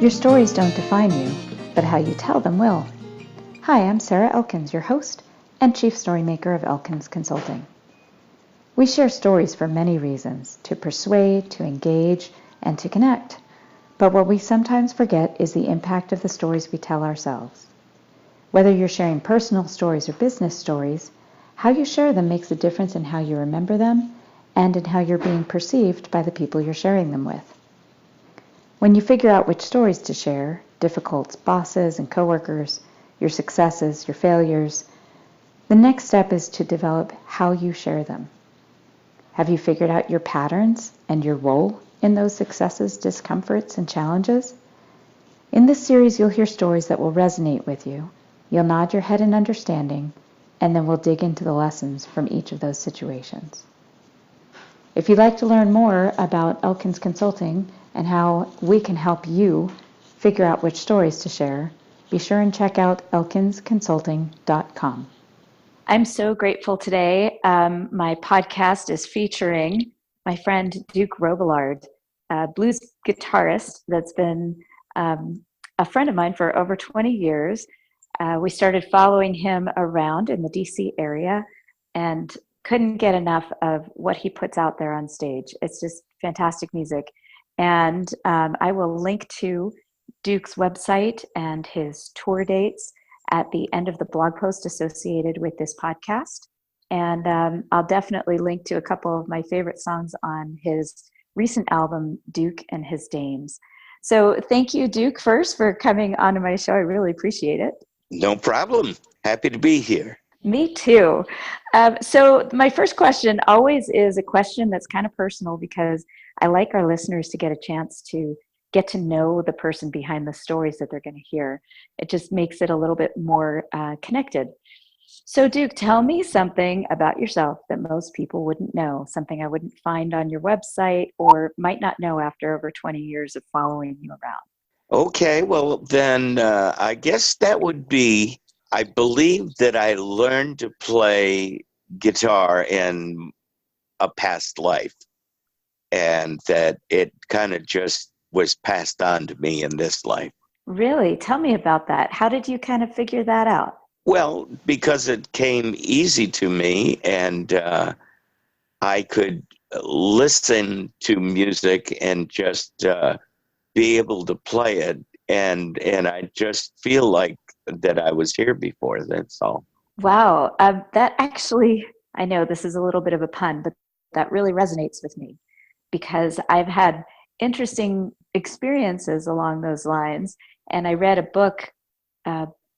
Your stories don't define you, but how you tell them will. Hi, I'm Sarah Elkins, your host and Chief Storymaker of Elkins Consulting. We share stories for many reasons, to persuade, to engage, and to connect. But what we sometimes forget is the impact of the stories we tell ourselves. Whether you're sharing personal stories or business stories, how you share them makes a difference in how you remember them and in how you're being perceived by the people you're sharing them with. When you figure out which stories to share, difficult bosses and coworkers, your successes, your failures, the next step is to develop how you share them. Have you figured out your patterns and your role in those successes, discomforts, and challenges? In this series, you'll hear stories that will resonate with you. You'll nod your head in understanding, and then we'll dig into the lessons from each of those situations. If you'd like to learn more about Elkins Consulting and how we can help you figure out which stories to share, be sure and check out elkinsconsulting.com. I'm so grateful today. My podcast is featuring my friend Duke Robillard, a blues guitarist that's been a friend of mine for over 20 years. We started following him around in the DC area and couldn't get enough of what he puts out there on stage. It's just fantastic music. And I will link to Duke's website and his tour dates at the end of the blog post associated with this podcast. And I'll definitely link to a couple of my favorite songs on his recent album, Duke and His Dames. So thank you, Duke, first for coming onto my show. I really appreciate it. No problem. Happy to be here. Me too. So my first question always is a question that's kind of personal because I like our listeners to get a chance to get to know the person behind the stories that they're going to hear. It just makes it a little bit more connected. So Duke, tell me something about yourself that most people wouldn't know, something I wouldn't find on your website or might not know after over 20 years of following you around. Okay, well then I guess that would be, I believe that I learned to play guitar in a past life and that it kind of just was passed on to me in this life. Really? Tell me about that. How did you kind of figure that out? Well, because it came easy to me and I could listen to music and just be able to play it. And I just feel like that I was here before, that's all. Wow. That actually, I know this is a little bit of a pun, but that really resonates with me because I've had interesting experiences along those lines. And I read a book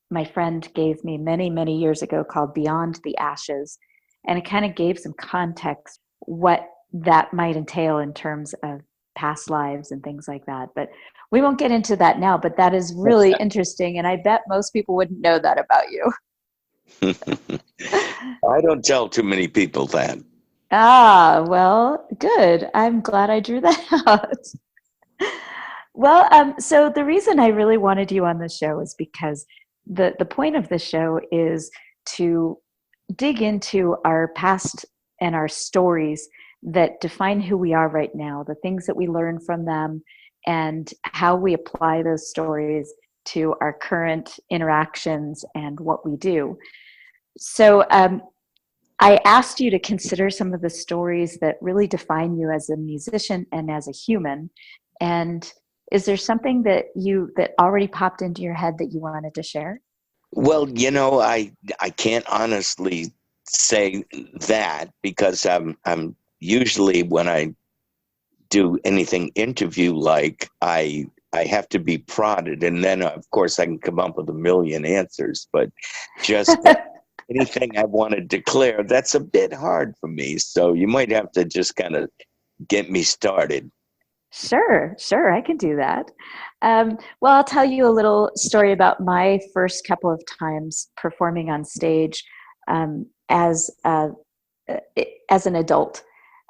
my friend gave me many, many years ago called Beyond the Ashes. And it kind of gave some context what that might entail in terms of past lives and things like that. But we won't get into that now, but that is really interesting. And I bet most people wouldn't know that about you. I don't tell too many people that. Ah, well, good. I'm glad I drew that out. Well, so the reason I really wanted you on the show is because the point of the show is to dig into our past and our stories that define who we are right now, the things that we learn from them, and how we apply those stories to our current interactions and what we do. So I asked you to consider some of the stories that really define you as a musician and as a human. And is there something that already popped into your head that you wanted to share? Well, I can't honestly say that because I'm usually when I do anything interview like I have to be prodded, and then of course I can come up with a million answers, but just anything I want to declare, that's a bit hard for me. So you might have to just kind of get me started. Sure, I can do that. Well, I'll tell you a little story about my first couple of times performing on stage as an adult.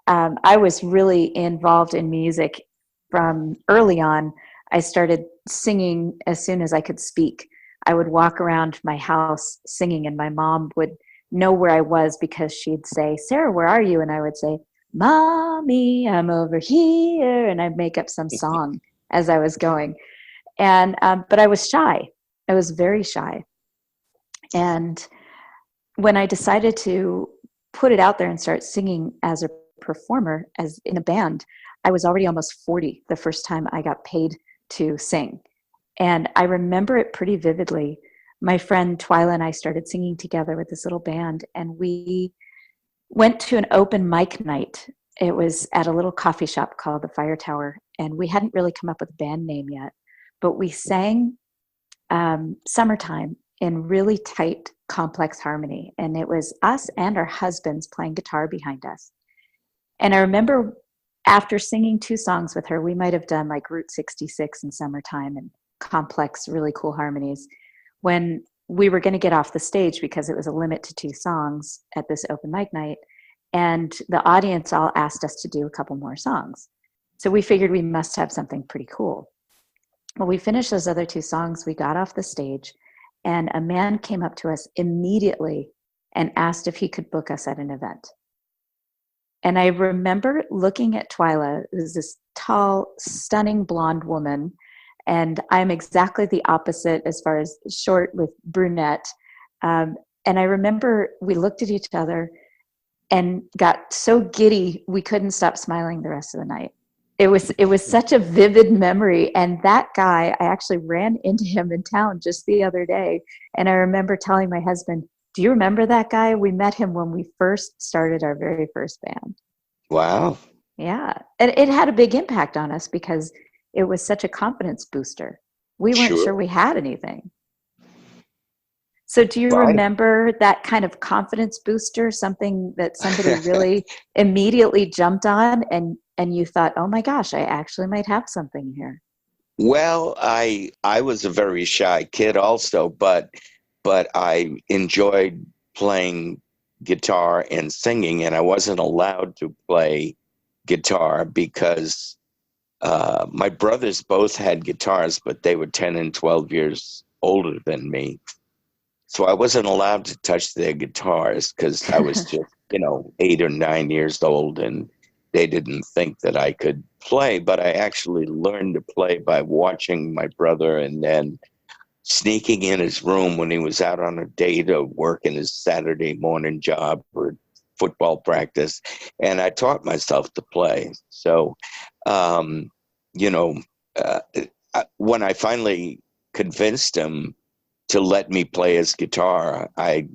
I was really involved in music from early on. I started singing as soon as I could speak. I would walk around my house singing, and my mom would know where I was because she'd say, "Sarah, where are you?" And I would say, "Mommy, I'm over here." And I'd make up some song as I was going. And but I was shy. I was very shy. And when I decided to put it out there and start singing as a performer, as in a band, I was already almost 40 the first time I got paid to sing. And I remember it pretty vividly. My friend Twyla and I started singing together with this little band, and we went to an open mic night. It was at a little coffee shop called the Fire Tower, and we hadn't really come up with a band name yet, but we sang Summertime in really tight, complex harmony. And it was us and our husbands playing guitar behind us. And I remember after singing 2 songs with her, we might have done like Route 66 and Summertime and complex, really cool harmonies. When we were going to get off the stage, because it was a limit to 2 songs at this open mic night, and the audience all asked us to do a couple more songs. So we figured we must have something pretty cool. When we finished those other 2 songs, we got off the stage, and a man came up to us immediately and asked if he could book us at an event. And I remember looking at Twyla, who's this tall, stunning blonde woman, and I'm exactly the opposite as far as short with brunette. And I remember we looked at each other and got so giddy we couldn't stop smiling the rest of the night. It was such a vivid memory. And that guy, I actually ran into him in town just the other day. And I remember telling my husband, do you remember that guy? We met him when we first started our very first band. Wow. Yeah. And it had a big impact on us because it was such a confidence booster. We weren't sure we had anything. So do you remember that kind of confidence booster, something that somebody really immediately jumped on and you thought, oh my gosh, I actually might have something here? Well, I was a very shy kid also, but I enjoyed playing guitar and singing, and I wasn't allowed to play guitar because my brothers both had guitars, but they were 10 and 12 years older than me. So I wasn't allowed to touch their guitars because I was just, 8 or 9 years old, and they didn't think that I could play. But I actually learned to play by watching my brother and then sneaking in his room when he was out on a date or working his Saturday morning job or football practice. And I taught myself to play. So, when I finally convinced him to let me play his guitar, I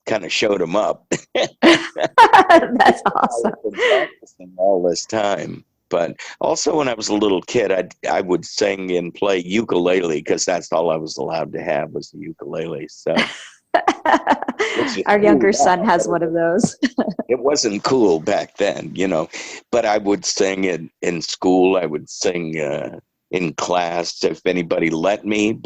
kind of showed him up. That's awesome. I've been practicing all this time. But also when I was a little kid, I would sing and play ukulele because that's all I was allowed to have was the ukulele. So our younger son has one of those. It wasn't cool back then, but I would sing in school. I would sing in class if anybody let me.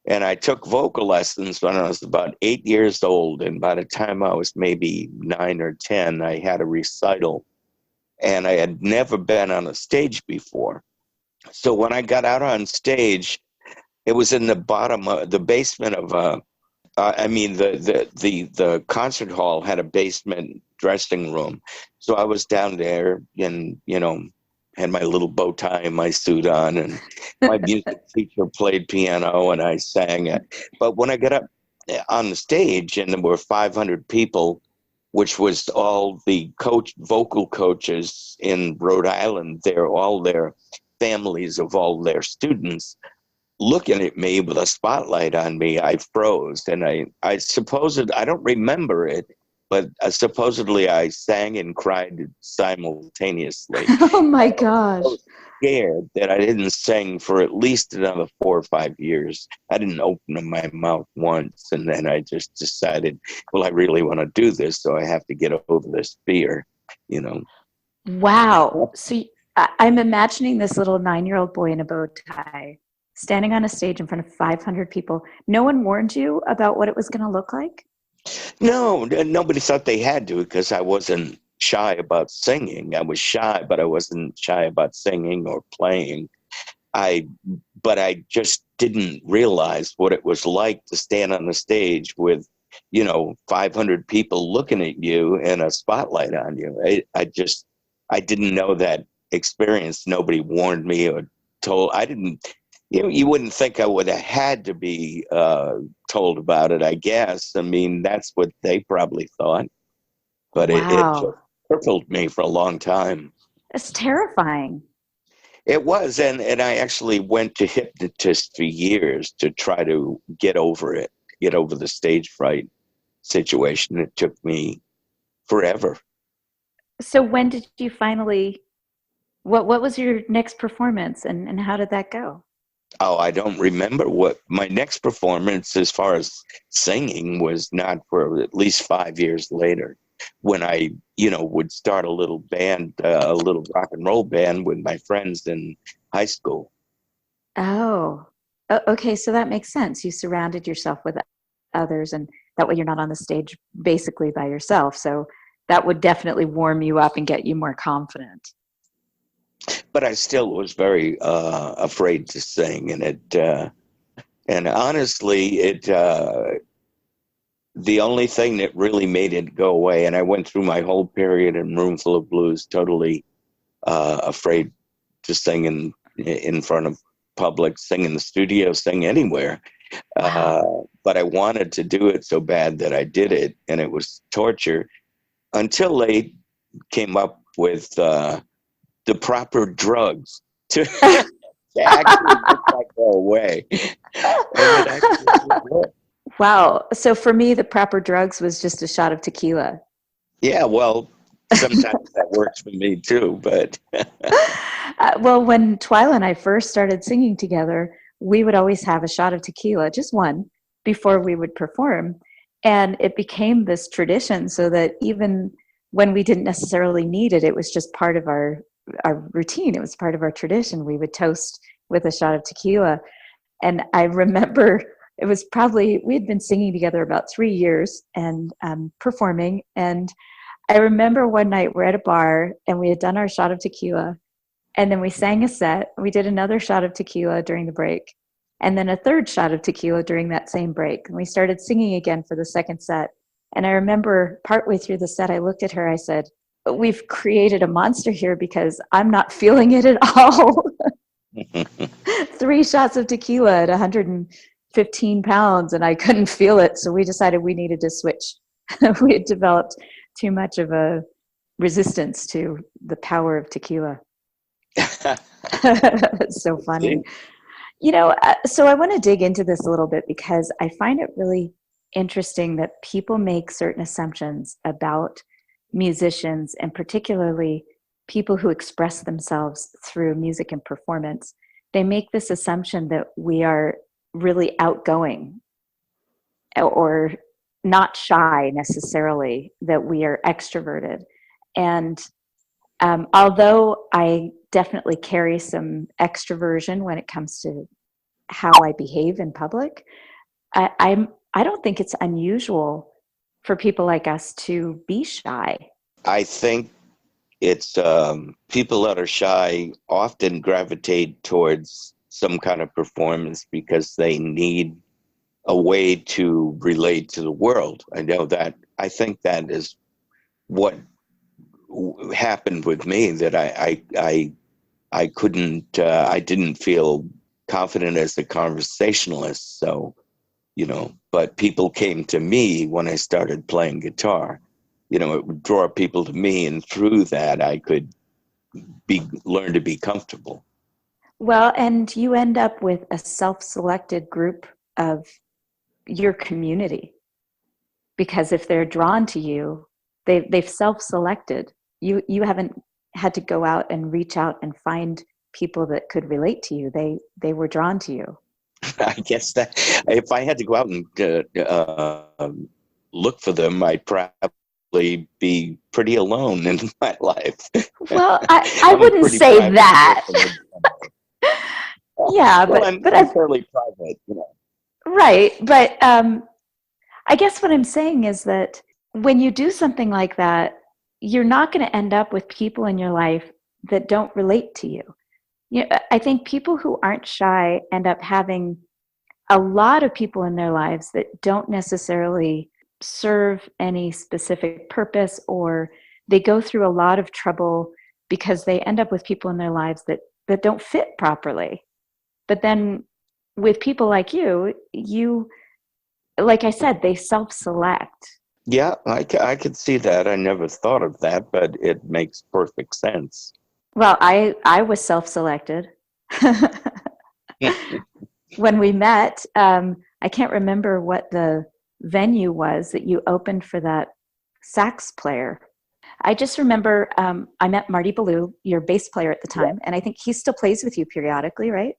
And I took vocal lessons when I was about 8 years old. And by the time I was maybe 9 or 10, I had a recital. And I had never been on a stage before. So when I got out on stage, it was in the basement of the concert hall had a basement dressing room. So I was down there and, had my little bow tie and my suit on, and my music teacher played piano and I sang it. But when I got up on the stage and there were 500 people, which was all the vocal coaches in Rhode Island, all their families of all their students, looking at me with a spotlight on me, I froze. And I suppose I don't remember it, but supposedly I sang and cried simultaneously. Oh my gosh. I was so scared that I didn't sing for at least another 4 or 5 years. I didn't open my mouth once. And then I just decided, well, I really want to do this, so I have to get over this fear, Wow. So I'm imagining this little 9-year-old boy in a bow tie standing on a stage in front of 500 people. No one warned you about what it was going to look like? No, nobody thought they had to because I wasn't shy about singing. I was shy, but I wasn't shy about singing or playing. But I just didn't realize what it was like to stand on the stage with, 500 people looking at you and a spotlight on you. I didn't know that experience. Nobody warned me or told. I didn't. You wouldn't think I would have had to be told about it. I guess. I mean, that's what they probably thought. But it just Wow. crippled me for a long time. That's terrifying. It was, and I actually went to hypnotists for years to try to get over it, get over the stage fright situation. It took me forever. So when did you finally, what was your next performance and how did that go? Oh, I don't remember what my next performance, as far as singing, was not for at least 5 years later, when I, would start a little band, a little rock and roll band with my friends in high school. Oh, okay. So that makes sense. You surrounded yourself with others, and that way you're not on the stage basically by yourself. So that would definitely warm you up and get you more confident. But I still was very afraid to sing, and honestly, the only thing that really made it go away, and I went through my whole period in Roomful of Blues totally afraid to sing in front of public, sing in the studio, sing anywhere. Wow. But I wanted to do it so bad that I did it, and it was torture until they came up with the proper drugs to, to actually make that go away. And it actually worked. Wow. So for me, the proper drugs was just a shot of tequila. Yeah, well, sometimes that works for me too, but Well, when Twyla and I first started singing together, we would always have a shot of tequila, just one, before we would perform. And it became this tradition so that even when we didn't necessarily need it, it was just part of our routine. It was part of our tradition. We would toast with a shot of tequila. And I remember it was probably, we had been singing together about 3 years and performing. And I remember one night we're at a bar and we had done our shot of tequila. And then we sang a set. We did another shot of tequila during the break. And then a third shot of tequila during that same break. And we started singing again for the second set. And I remember partway through the set, I looked at her, I said, we've created a monster here because I'm not feeling it at all. 3 shots of tequila at 115 pounds, and I couldn't feel it. So we decided we needed to switch. We had developed too much of a resistance to the power of tequila. It's so funny. So I want to dig into this a little bit because I find it really interesting that people make certain assumptions about musicians, and particularly people who express themselves through music and performance. They make this assumption that we are really outgoing or not shy necessarily, that we are extroverted. And although I definitely carry some extroversion when it comes to how I behave in public, I don't think it's unusual for people like us to be shy. I think it's people that are shy often gravitate towards some kind of performance because they need a way to relate to the world. I think that is what happened with me, that I couldn't, I didn't feel confident as a conversationalist. So, but people came to me when I started playing guitar. It would draw people to me, and through that I could learn to be comfortable. Well, and you end up with a self-selected group of your community, because if they're drawn to you, they've self-selected. You haven't had to go out and reach out and find people that could relate to you. They were drawn to you. I guess that if I had to go out and look for them, I'd probably be pretty alone in my life. Well, I wouldn't say that. Yeah, well, but I'm fairly private, Right, but I guess what I'm saying is that when you do something like that, you're not going to end up with people in your life that don't relate to you. I think people who aren't shy end up having a lot of people in their lives that don't necessarily serve any specific purpose, or they go through a lot of trouble because they end up with people in their lives that don't fit properly. But then with people like you, like I said, they self-select. Yeah, I could see that. I never thought of that, but it makes perfect sense. Well, I was self-selected. When we met, I can't remember what the venue was that you opened for that sax player. I just remember I met Marty Ballou, your bass player at the time, and I think he still plays with you periodically, right?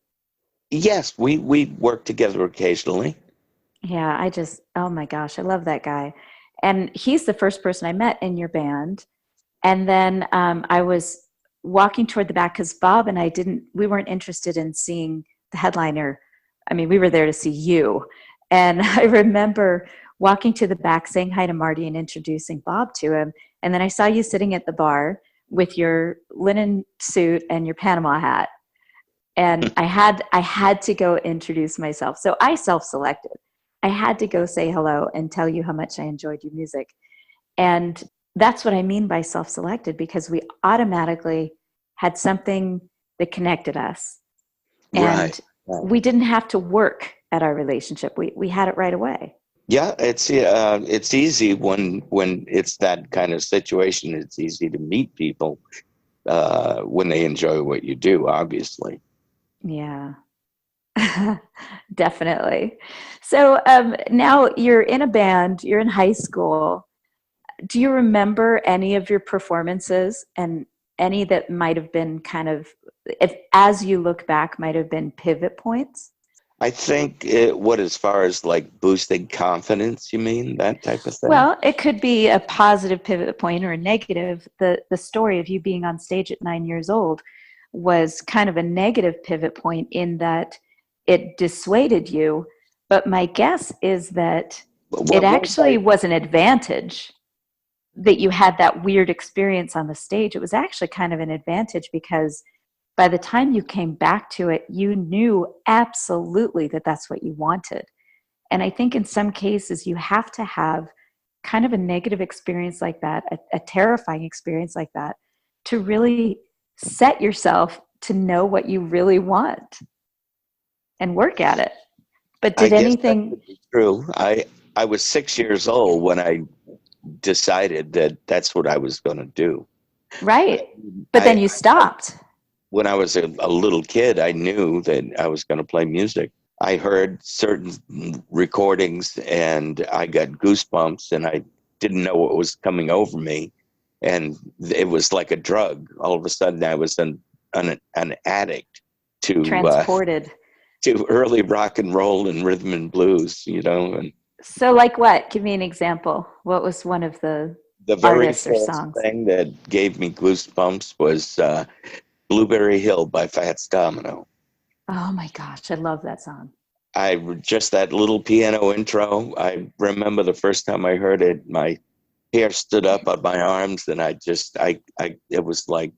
Yes, we work together occasionally. Yeah, oh my gosh, I love that guy. And he's the first person I met in your band. And then I was walking toward the back because Bob and we weren't interested in seeing the headliner. I mean, we were there to see you. And I remember walking to the back, saying hi to Marty and introducing Bob to him. And then I saw you sitting at the bar with your linen suit and your Panama hat. And I had to go introduce myself. So I self-selected. I had to go say hello and tell you how much I enjoyed your music. And that's what I mean by self-selected, because we automatically had something that connected us. And we didn't have to work at our relationship. We had it right away. Yeah, it's easy when it's that kind of situation. It's easy to meet people when they enjoy what you do, obviously. Yeah. Definitely. So now you're in a band, you're in high school. Do you remember any of your performances, and any that might have been kind of, if as you look back, might have been pivot points? I think what, as far as like boosting confidence, you mean that type of thing? Well, it could be a positive pivot point or a negative. The story of you being on stage at 9 years old was kind of a negative pivot point in that it dissuaded you. But my guess is that it actually was an advantage that you had that weird experience on the stage. It was actually kind of an advantage because by the time you came back to it, you knew absolutely that that's what you wanted. And I think in some cases, you have to have kind of a negative experience like that, a terrifying experience like that, to really set yourself to know what you really want and work at it. But did anything... That be true. I was 6 years old when I decided that that's what I was going to do. Right. But then you stopped. When I was a little kid, I knew that I was going to play music. I heard certain recordings and I got goosebumps, and I didn't know what was coming over me. And it was like a drug. All of a sudden, I was an addict to transported to early rock and roll and rhythm and blues, you know. And so, like what? Give me an example. What was one of the very artists or first songs? thing that gave me goosebumps was Blueberry Hill by Fats Domino. Oh my gosh, I love that song. Just that little piano intro. I remember the first time I heard it, my hair stood up on my arms, and it was like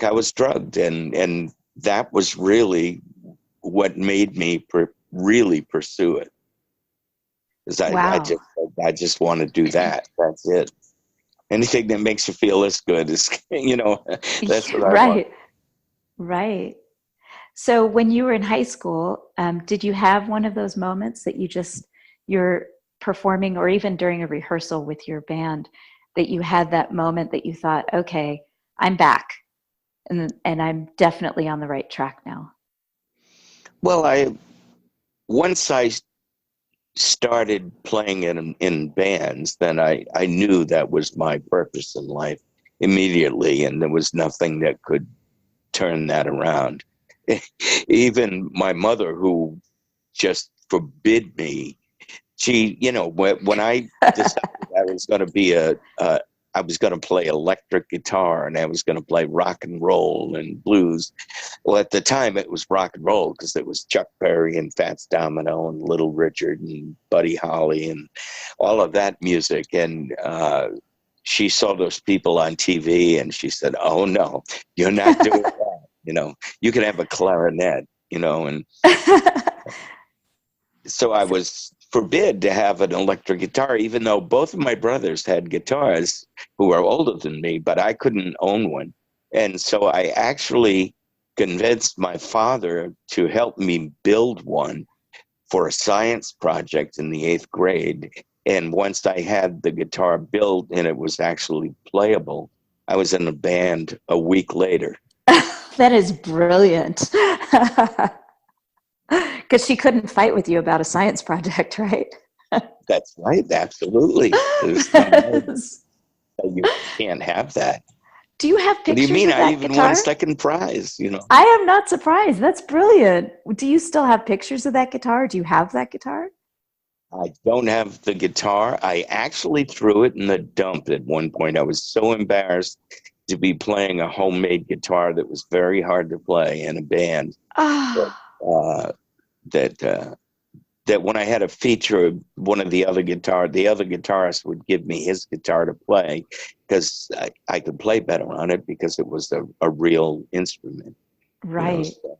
I was drugged, and that was really what made me really pursue it. Because I just want to do that. That's it. Anything that makes you feel as good is, that's what I want. Right. So when you were in high school, did you have one of those moments that you're performing, or even during a rehearsal with your band, that you had that moment that you thought, okay, I'm back, and I'm definitely on the right track now? Well, once I started playing in bands, then I knew that was my purpose in life immediately, and there was nothing that could turn that around. Even my mother, who just forbid me, she, when I decided I was going to be I was going to play electric guitar, and I was going to play rock and roll and blues. Well, at the time it was rock and roll because it was Chuck Berry and Fats Domino and Little Richard and Buddy Holly and all of that music. And she saw those people on TV, and she said, "Oh no, you're not doing that. You can have a clarinet." And so I was forbid to have an electric guitar, even though both of my brothers had guitars who are older than me, but I couldn't own one. And so I actually convinced my father to help me build one for a science project in the 8th grade. And once I had the guitar built and it was actually playable, I was in a band a week later. That is brilliant. Because she couldn't fight with you about a science project, right? That's right, absolutely. There's no, you can't have that. Do you have What do pictures you mean? of that I even guitar? won second prize, you know. I am not surprised. That's brilliant. Do you still have pictures of that guitar? Do you have that guitar? I don't have the guitar. I actually threw it in the dump at one point. I was so embarrassed to be playing a homemade guitar that was very hard to play in a band. That when I had a feature of one of the other guitarists would give me his guitar to play because I could play better on it because it was a real instrument. Right. You know,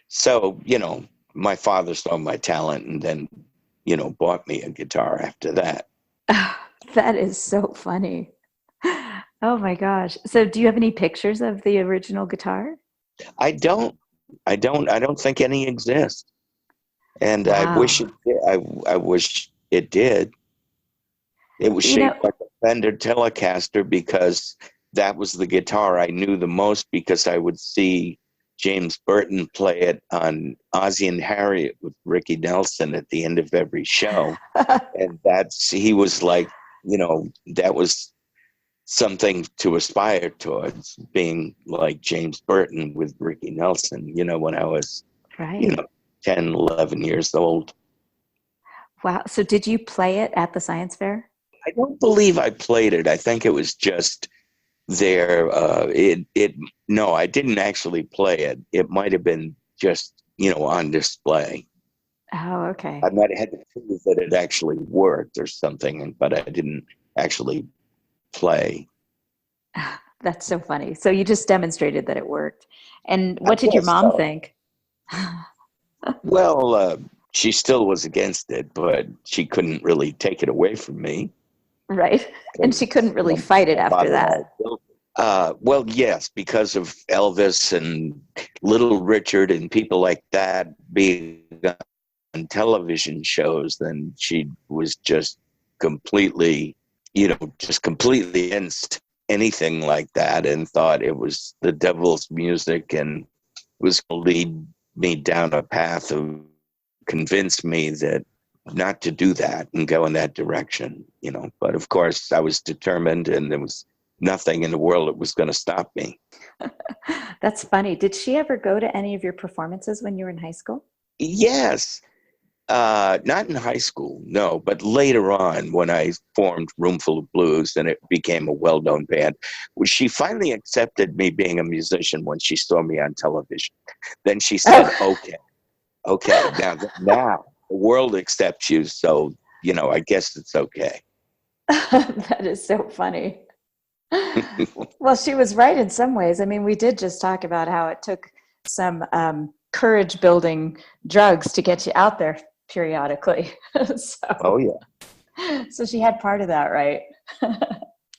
so, you know, my father saw my talent and then, you know, bought me a guitar after that. That is so funny. Oh my gosh. So do you have any pictures of the original guitar? I don't think any exist. And Wow. I wish it did. I wish it did. It was shaped like a Fender Telecaster because that was the guitar I knew the most because I would see James Burton play it on Ozzie and Harriet with Ricky Nelson at the end of every show. And he was like, you know, that was something to aspire towards, being like James Burton with Ricky Nelson, you know, when I was, you know, 10, 11 years old. Wow. So did you play it at the science fair? I don't believe I played it. I think it was just there. No, I didn't actually play it. It might have been just, you know, on display. Oh, okay. I might have had to prove that it actually worked or something, but I didn't actually play. That's so funny. So you just demonstrated that it worked. And what did your mom think? Well, she still was against it, but she couldn't really take it away from me. Right. And she couldn't really fight it after that. Well, yes, because of Elvis and Little Richard and people like that being on television shows, then she was just completely, you know, just completely against anything like that and thought it was the devil's music and was going to lead me down a path of convince me that not to do that and go in that direction, you know. But of course, I was determined, and there was nothing in the world that was going to stop me. That's funny. Did she ever go to any of your performances when you were in high school? Yes. Not in high school, no, but later on when I formed Roomful of Blues and it became a well-known band, she finally accepted me being a musician when she saw me on television. Then she said, okay, now the world accepts you, so, you know, I guess it's okay. That is so funny. Well, she was right in some ways. I mean, we did just talk about how it took some courage-building drugs to get you out there periodically. Oh, yeah. So she had part of that, right?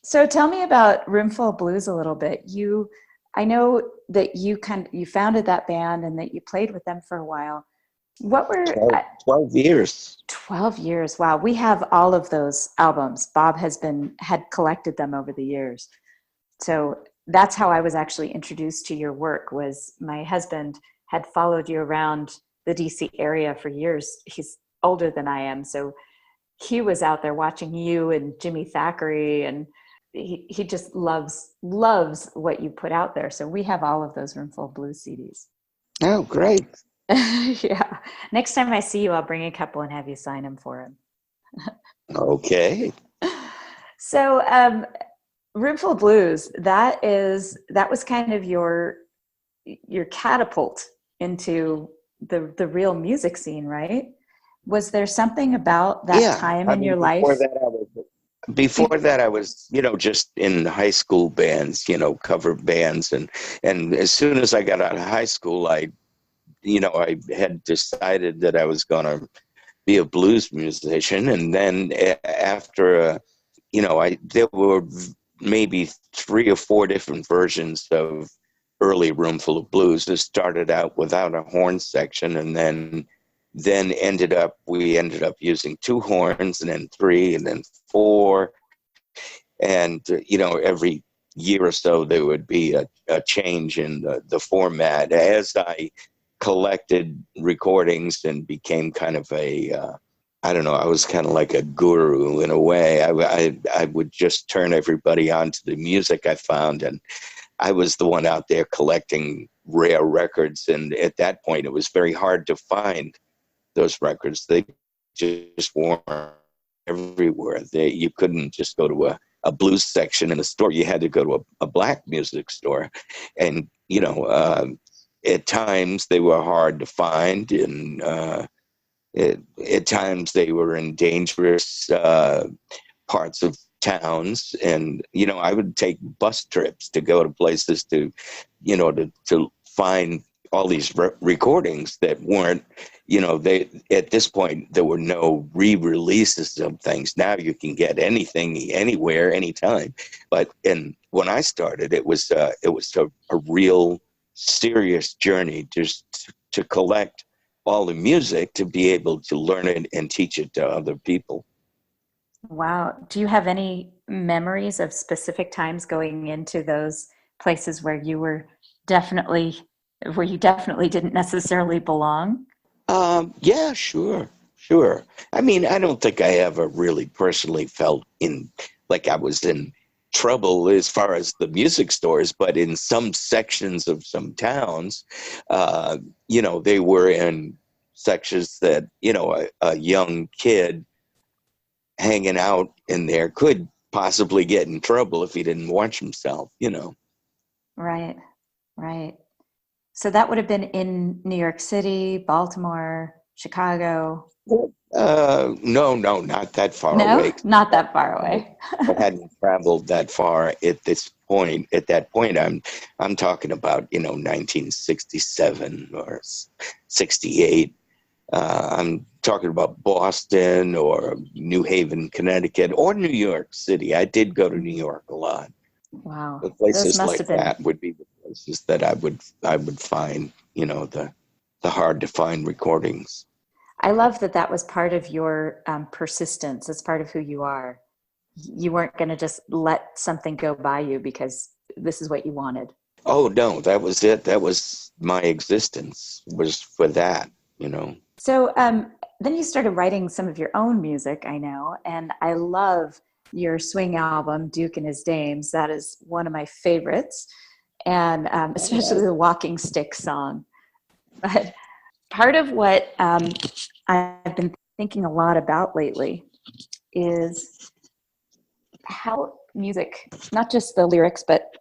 So tell me about Roomful of Blues a little bit. I know that you founded that band and that you played with them for a while. What were 12 years? 12 years. Wow. We have all of those albums. Bob had collected them over the years. So that's how I was actually introduced to your work. Was my husband had followed you around the DC area for years. He's older than I am, so he was out there watching you and Jimmy Thackeray, and he just loves what you put out there. So we have all of those Roomful of Blues CDs. Oh, great. Yeah. Next time I see you, I'll bring a couple and have you sign them for him. Okay. So Roomful of Blues, that was kind of your catapult into the real music scene, right? Was there something about that time in your life? Before that, I was, you know, just in high school bands, you know, cover bands. And as soon as I got out of high school, I had decided that I was going to be a blues musician. And then after, there were maybe 3 or 4 different versions of early Roomful of Blues. It started out without a horn section, and then we ended up using 2 horns, and then 3, and then 4. And, every year or so there would be a change in the format. As I collected recordings and became kind of I don't know, I was kind of like a guru in a way. I would just turn everybody on to the music I found, and I was the one out there collecting rare records. And at that point, it was very hard to find those records. They just weren't everywhere. You couldn't just go to a blues section in a store. You had to go to a black music store. And, at times they were hard to find, and at times they were in dangerous parts of towns. And, I would take bus trips to go to places to find all these recordings that weren't, at this point, there were no re-releases of things. Now you can get anything, anywhere, anytime. And when I started, it was a real serious journey just to collect all the music to be able to learn it and teach it to other people. Wow. Do you have any memories of specific times going into those places where you definitely didn't necessarily belong? Yeah, sure. I mean, I don't think I ever really personally felt like I was in trouble as far as the music stores, but in some sections of some towns, they were in sections that, a young kid hanging out in there could possibly get in trouble if he didn't watch himself, Right. So that would have been in New York City, Baltimore, Chicago. No, not that far away. Not that far away. I hadn't traveled that far at this point. At that point, I'm talking about 1967 or 68. I'm talking about Boston or New Haven, Connecticut, or New York City. I did go to New York a lot. Wow. The places like that would be the places that I would find, the hard to find recordings. I love that was part of your persistence. It's part of who you are. You weren't going to just let something go by you because this is what you wanted. Oh, no, that was it. That was my existence, was for that, So then you started writing some of your own music, I know, and I love your swing album, Duke and His Dames. That is one of my favorites, and especially the Walking Stick song. But part of what I've been thinking a lot about lately is how music, not just the lyrics, but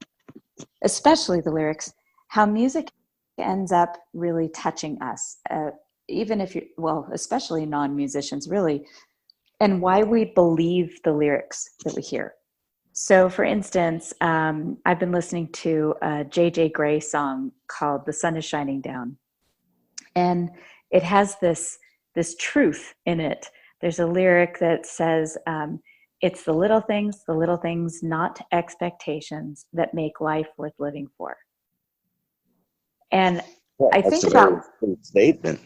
especially the lyrics, how music ends up really touching us, even if especially non-musicians, really, and why we believe the lyrics that we hear. So, for instance, I've been listening to a J.J. Grey song called "The Sun Is Shining Down," and it has this truth in it. There's a lyric that says, "It's the little things, not expectations, that make life worth living for." And I think about statement.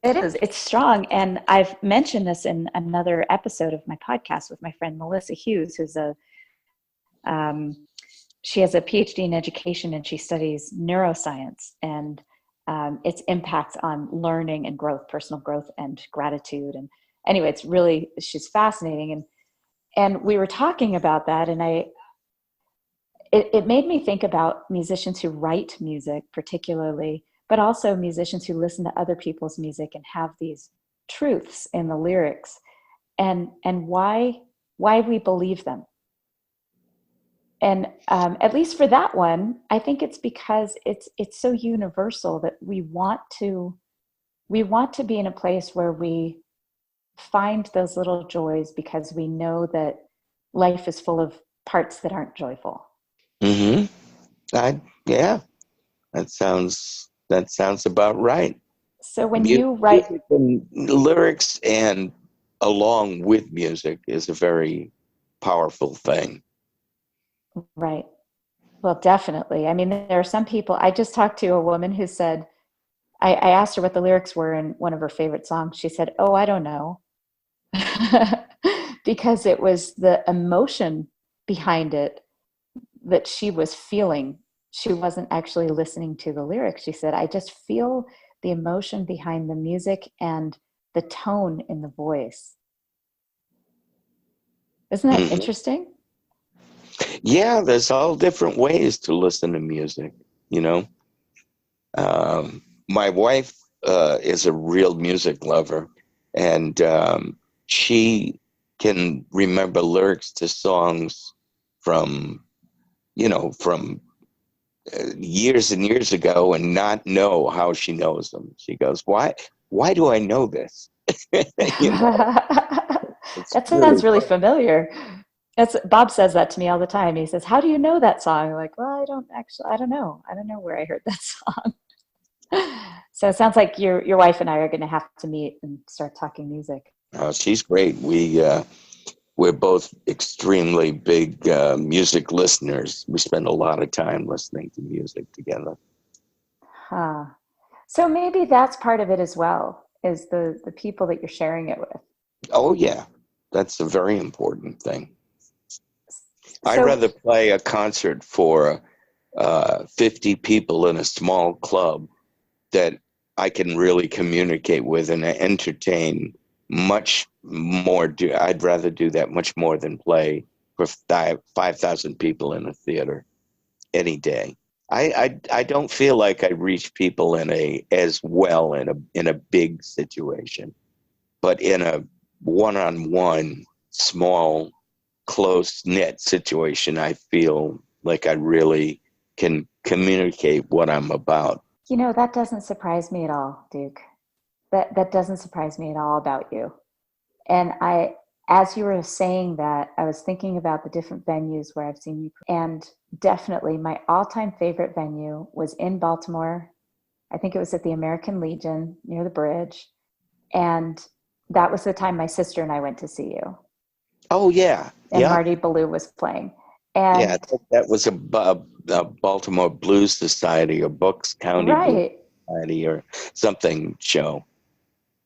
It is. It's strong. And I've mentioned this in another episode of my podcast with my friend Melissa Hughes, who's she has a PhD in education, and she studies neuroscience and its impacts on learning and growth, personal growth and gratitude. And anyway, she's fascinating. And we were talking about that, and it made me think about musicians who write music particularly, but also musicians who listen to other people's music and have these truths in the lyrics, and why we believe them. And at least for that one, I think it's because it's so universal that we want to be in a place where we find those little joys because we know that life is full of parts that aren't joyful. Yeah, that sounds about right. So when you write, Music and lyrics and along with music is a very powerful thing. right. Well, definitely. I mean, there are some people, I just talked to a woman who said, I asked her what the lyrics were in one of her favorite songs. She said, "Oh, I don't know." Because it was the emotion behind it that she was feeling. She wasn't actually listening to the lyrics. She said, "I just feel the emotion behind the music and the tone in the voice." Isn't that Mhm. interesting? Yeah, there's all different ways to listen to music, you know. My wife is a real music lover, and she can remember lyrics to songs from, from years and years ago and not know how she knows them. She goes, why do I know this? You know, it's That really sounds really fun. familiar. That's Bob says that to me all the time. He says, "How do you know that song?" I'm like, "Well, I don't know. I don't know where I heard that song." So it sounds like your wife and I are going to have to meet and start talking music. She's great. We're both extremely big music listeners. We spend a lot of time listening to music together. Huh. So maybe that's part of it as well, is the people that you're sharing it with. Oh, yeah, that's a very important thing. I'd So rather play a concert for 50 people in a small club that I can really communicate with and entertain much more. I'd rather do that much more than play for 5,000 people in a theater any day. I don't feel like I reach people as well in a big situation, but in a one-on-one small close knit situation, I feel like I really can communicate what I'm about. that doesn't surprise me at all, Duke. That doesn't surprise me at all about you. And as you were saying that, I was thinking about the different venues where I've seen you. And definitely my all-time favorite venue was in Baltimore. I think it was at the American Legion near the bridge. And that was the time my sister and I went to see you. Oh yeah, And yeah, Marty Ballou was playing. yeah. And That was a Baltimore Blues Society or Bucks County Blues right, Society or something show.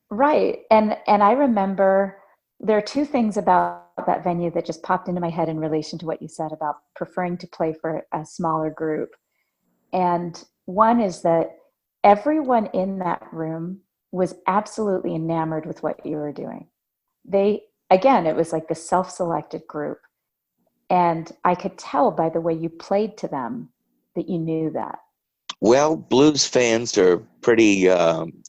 right. And I remember there are two things about that venue that just popped into my head in relation to what you said about preferring to play for a smaller group. And one is that everyone in that room was absolutely enamored with what you were doing. Again, it was like the self-selected group. And I could tell by the way you played to them that you knew that. Well, blues fans are pretty,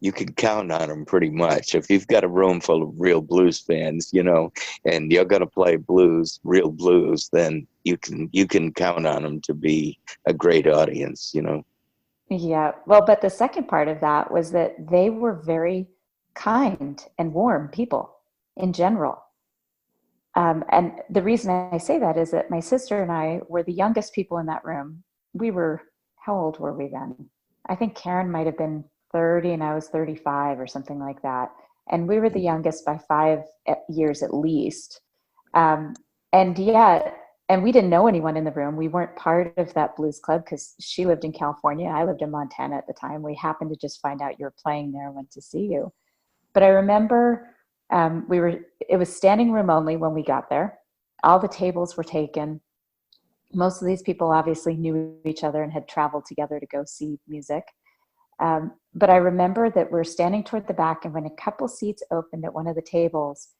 you can count on them pretty much. If you've got a room full of real blues fans, and you're going to play real blues, then you can count on them to be a great audience. Yeah. Well, but the second part of that was that they were very kind and warm people in general. And the reason I say that is that my sister and I were the youngest people in that room. How old were we then? I think Karen might have been 30 and I was 35 or something like that. And we were the youngest by 5 years at least. Um, and yeah, and we didn't know anyone in the room. We weren't part of that blues club because she lived in California. I lived in Montana at the time. We happened to just find out you were playing there and went to see you. But I remember it was standing room only when we got there. All the tables were taken. Most of these people obviously knew each other and had traveled together to go see music. But I remember that we're standing toward the back, and when a couple seats opened at one of the tables,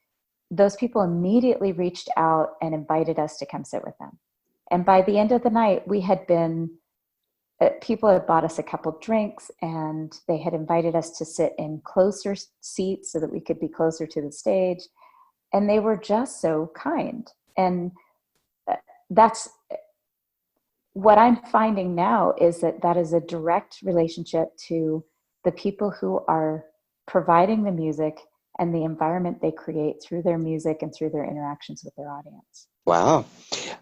those people immediately reached out and invited us to come sit with them. And by the end of the night, people had bought us a couple drinks and they had invited us to sit in closer seats so that we could be closer to the stage. And they were just so kind. And that's what I'm finding now, is that is a direct relationship to the people who are providing the music and the environment they create through their music and through their interactions with their audience. Wow.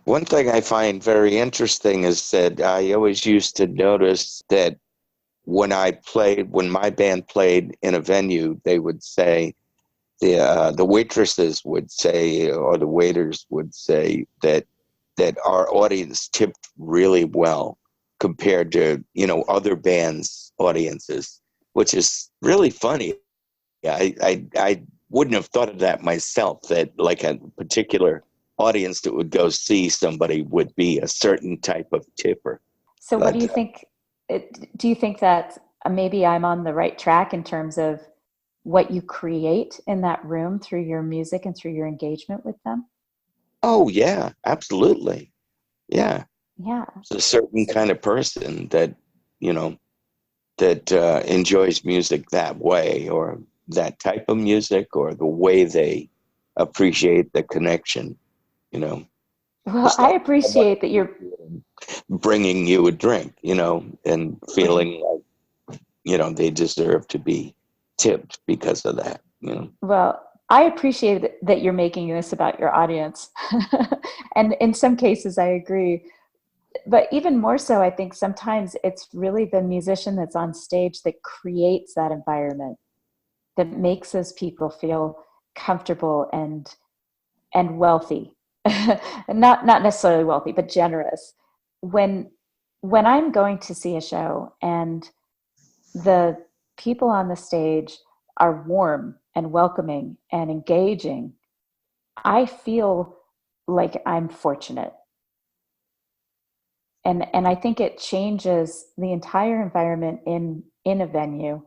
One thing I find very interesting is that I always used to notice that when my band played in a venue, they would say, the waitresses would say, or the waiters would say that our audience tipped really well compared to, other bands' audiences, which is really funny. I wouldn't have thought of that myself, that like a particular audience that would go see somebody would be a certain type of tipper. So what do But you think? Do you think that maybe I'm on the right track in terms of what you create in that room through your music and through your engagement with them? oh yeah, absolutely. Yeah. Yeah. It's a certain kind of person that, you know, that enjoys music that way, or that type of music, or the way they appreciate the connection, you know. Well, It's I not so much appreciate that you're bringing you a drink, and feeling like, they deserve to be tipped because of that. well, I appreciate that you're making this about your audience. And in some cases I agree. But even more so, I think sometimes it's really the musician that's on stage that creates that environment, that makes those people feel comfortable and wealthy. Not necessarily wealthy, but generous. When when I'm going to see a show and the people on the stage are warm and welcoming and engaging, I feel like I'm fortunate. And I think it changes the entire environment in a venue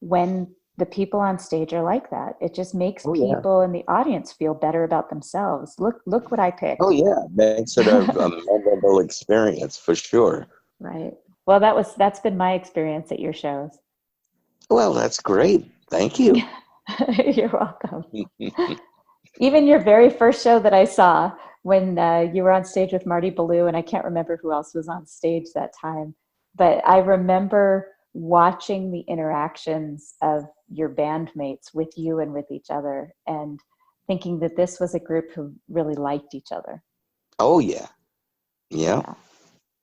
when the people on stage are like that. It just makes Oh yeah. people in the audience feel better about themselves. Look what I Oh picked. yeah. Makes it a memorable experience for sure. Right. Well, that's been my experience at your shows. Well, that's great. Thank you. You're welcome. Even your very first show that I saw, when you were on stage with Marty Ballou, and I can't remember who else was on stage that time, but I remember watching the interactions of your bandmates with you and with each other, and thinking that this was a group who really liked each other. Oh yeah. Yeah. Yeah.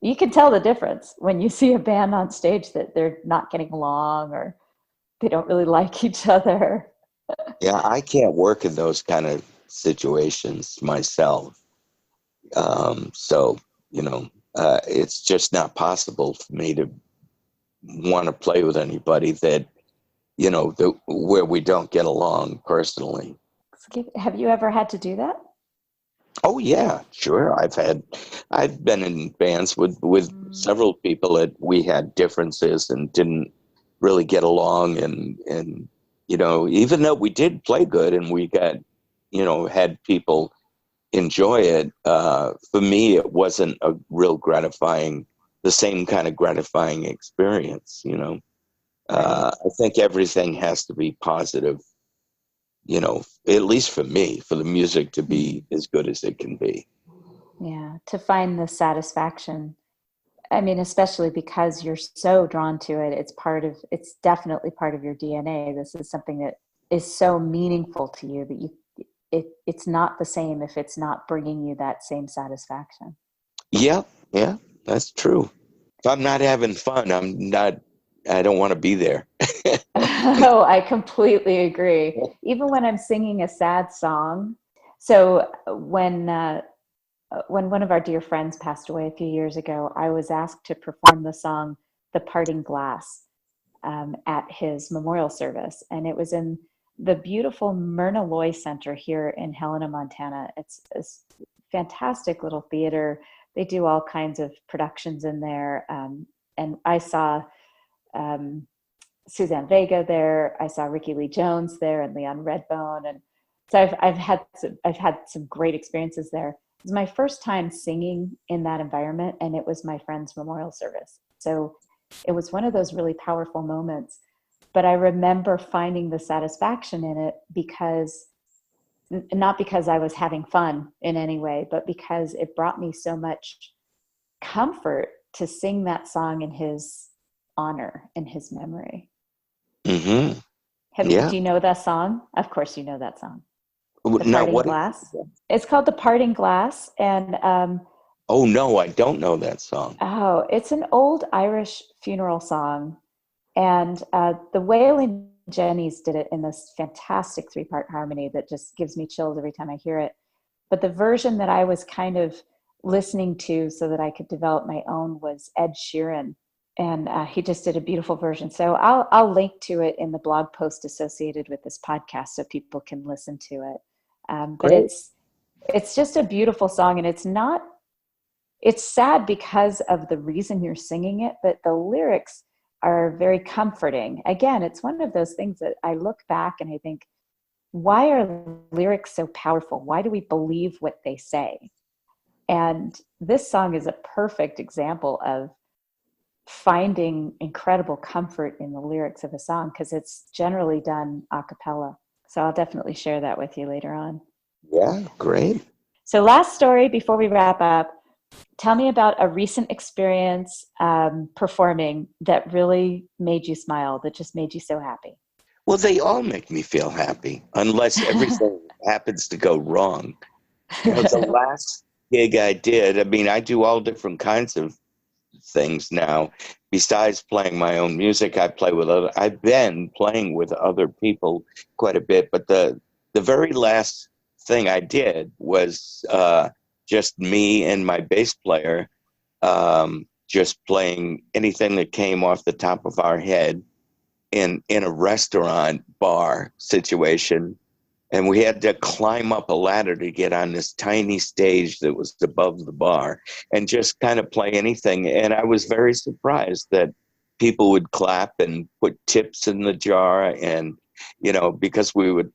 You can tell the difference when you see a band on stage that they're not getting along or they don't really like each other. Yeah, I can't work in those kind of situations myself. So, it's just not possible for me to want to play with anybody that, where we don't get along personally. Have you ever had to do that? Oh yeah, sure. I've been in bands with several people that we had differences and didn't really get along, and even though we did play good and we got, had people enjoy it, for me it wasn't a real gratifying, the same kind of gratifying experience. Right. I think everything has to be positive, at least for me, for the music to be as good as it can be. Yeah, to find the satisfaction. I mean, especially because you're so drawn to it, it's definitely part of your DNA. This is something that is so meaningful to you that it's not the same if it's not bringing you that same satisfaction. Yeah, yeah, that's true. If I'm not having fun, I don't want to be there. Oh, I completely agree. Even when I'm singing a sad song. So when one of our dear friends passed away a few years ago, I was asked to perform the song "The Parting Glass" at his memorial service, and it was in the beautiful Myrna Loy Center here in Helena, Montana. It's a fantastic little theater. They do all kinds of productions in there, and I saw um, Suzanne Vega there. I saw Ricky Lee Jones there and Leon Redbone, and so I've had some great experiences there. It was my first time singing in that environment, and it was my friend's memorial service. So it was one of those really powerful moments. But I remember finding the satisfaction in it because, not because I was having fun in any way, but because it brought me so much comfort to sing that song in his honor, in his memory. Hmm. Yeah. Do you know that song? Of course you know that song. The Now, Parting what? Glass. It's called The Parting Glass. And Oh no, I don't know that song. oh, it's an old Irish funeral song. And the Wailing Jennies did it in this fantastic 3-part harmony that just gives me chills every time I hear it. But the version that I was kind of listening to so that I could develop my own was Ed Sheeran. And he just did a beautiful version. So I'll link to it in the blog post associated with this podcast so people can listen to it. But it's just a beautiful song, and it's sad because of the reason you're singing it, but the lyrics are very comforting. Again, it's one of those things that I look back and I think, why are lyrics so powerful? Why do we believe what they say? And this song is a perfect example of finding incredible comfort in the lyrics of a song, because it's generally done a cappella. So I'll definitely share that with you later on. Yeah, great. So last story before we wrap up, tell me about a recent experience performing that really made you smile, that just made you so happy. Well, they all make me feel happy, unless everything happens to go wrong. The last gig I did, I mean, I do all different kinds of things now. Besides playing my own music, I've been playing with other people quite a bit, but the very last thing I did was just me and my bass player, just playing anything that came off the top of our head in a restaurant bar situation. And we had to climb up a ladder to get on this tiny stage that was above the bar and just kind of play anything. And I was very surprised that people would clap and put tips in the jar. And, because we would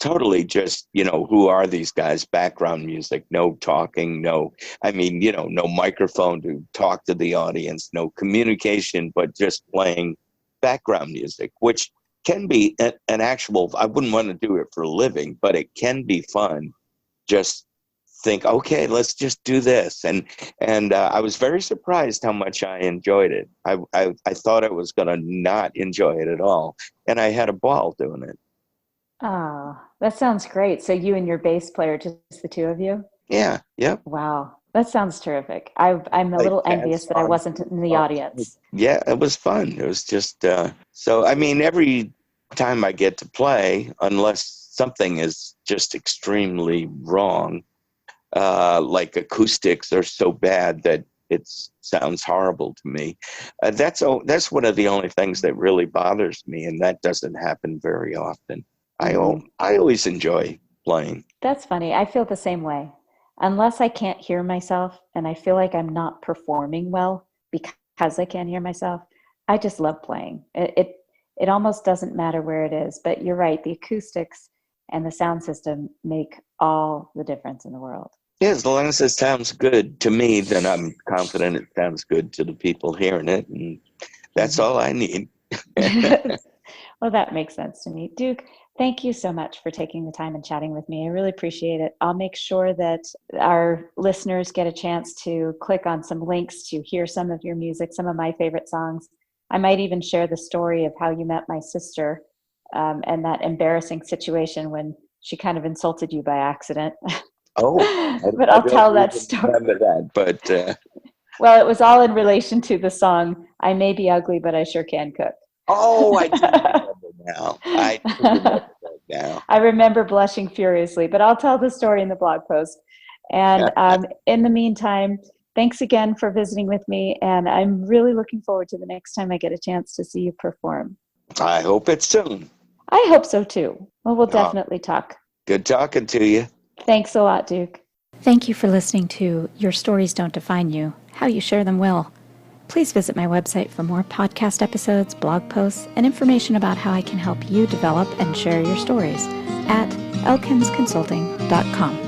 totally just, who are these guys? Background music, no talking, no microphone to talk to the audience, no communication, but just playing background music, which can be an actual, I wouldn't want to do it for a living, but it can be fun. Just think, okay, let's just do this. And I was very surprised how much I enjoyed it. I thought I was going to not enjoy it at all. And I had a ball doing it. Oh, that sounds great. So you and your bass player, just the two of you? Yeah. Yep. Wow. That sounds terrific. I'm a little envious that I wasn't in the audience. Yeah, it was fun. It was just, so, I mean, every time I get to play, unless something is just extremely wrong, like acoustics are so bad that it sounds horrible to me. That's one of the only things that really bothers me, and that doesn't happen very often. I always enjoy playing. That's funny. I feel the same way. Unless I can't hear myself and I feel like I'm not performing well because I can't hear myself, I just love playing. It almost doesn't matter where it is, but you're right. The acoustics and the sound system make all the difference in the world. Yeah, as long as it sounds good to me, then I'm confident it sounds good to the people hearing it, and that's all I need. Well, that makes sense to me. Duke, thank you so much for taking the time and chatting with me. I really appreciate it. I'll make sure that our listeners get a chance to click on some links to hear some of your music, some of my favorite songs. I might even share the story of how you met my sister and that embarrassing situation when she kind of insulted you by accident. Oh, but I'll tell that story. Remember that, but well, it was all in relation to the song "I May Be Ugly, But I Sure Can Cook." Oh, I do remember now. I do remember that now. I remember blushing furiously, but I'll tell the story in the blog post. And in the meantime, thanks again for visiting with me, and I'm really looking forward to the next time I get a chance to see you perform. I hope it's soon. I hope so too. Well, we'll definitely talk. Good talking to you. Thanks a lot, Duke. Thank you for listening to Your Stories Don't Define You, How You Share Them Will. Please visit my website for more podcast episodes, blog posts, and information about how I can help you develop and share your stories at elkinsconsulting.com.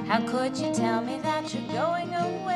How could you tell me that you're going away?